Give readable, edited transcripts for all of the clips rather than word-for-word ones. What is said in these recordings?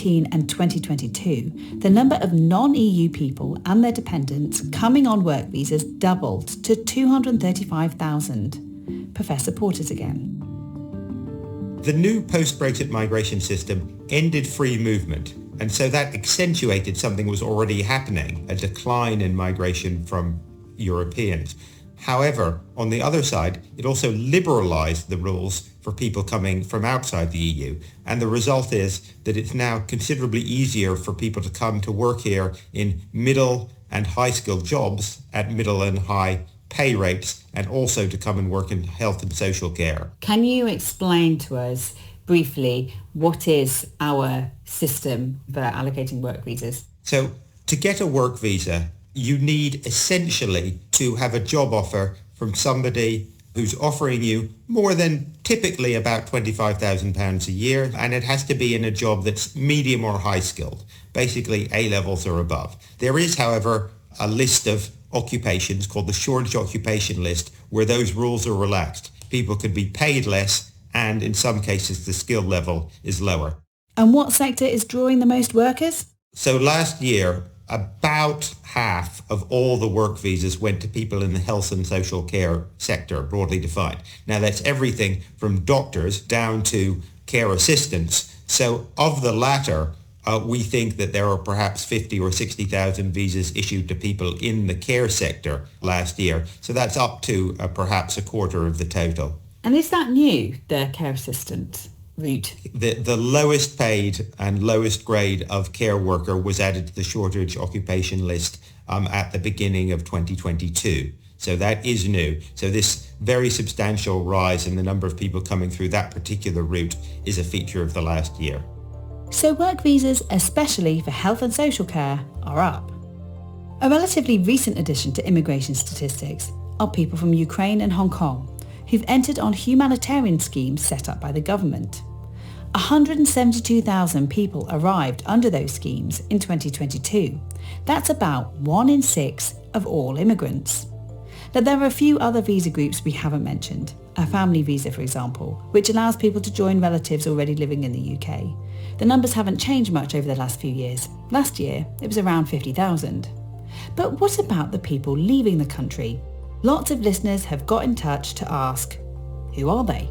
and 2022, the number of non-EU people and their dependents coming on work visas doubled to 235,000. Professor Porters again. The new post-Brexit migration system ended free movement, and so that accentuated something was already happening, a decline in migration from Europeans. However, on the other side, it also liberalised the rules for people coming from outside the EU. And the result is that it's now considerably easier for people to come to work here in middle and high skilled jobs at middle and high pay rates, and also to come and work in health and social care. Can you explain to us briefly what is our system for allocating work visas? So to get a work visa, you need essentially to have a job offer from somebody who's offering you more than typically about £25,000 a year, and it has to be in a job that's medium or high skilled, basically A levels or above. There is, however, a list of occupations called the shortage occupation list where those rules are relaxed. People could be paid less, and in some cases the skill level is lower. And what sector is drawing the most workers? So last year, about half of all the work visas went to people in the health and social care sector, broadly defined. Now that's everything from doctors down to care assistants. So of the latter, we think that there are perhaps 50 or 60,000 visas issued to people in the care sector last year. So that's up to perhaps a quarter of the total. And is that new, the care assistant route? The lowest paid and lowest grade of care worker was added to the shortage occupation list at the beginning of 2022. So that is new. So this very substantial rise in the number of people coming through that particular route is a feature of the last year. So work visas, especially for health and social care, are up. A relatively recent addition to immigration statistics are people from Ukraine and Hong Kong, who've entered on humanitarian schemes set up by the government. 172,000 people arrived under those schemes in 2022. That's about 1 in 6 of all immigrants. Now, there are a few other visa groups we haven't mentioned. A family visa, for example, which allows people to join relatives already living in the UK. The numbers haven't changed much over the last few years. Last year, it was around 50,000. But what about the people leaving the country? Lots of listeners have got in touch to ask, who are they?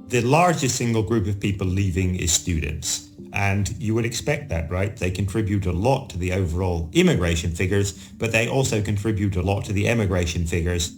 The largest single group of people leaving is students. And you would expect that, right? They contribute a lot to the overall immigration figures, but they also contribute a lot to the emigration figures.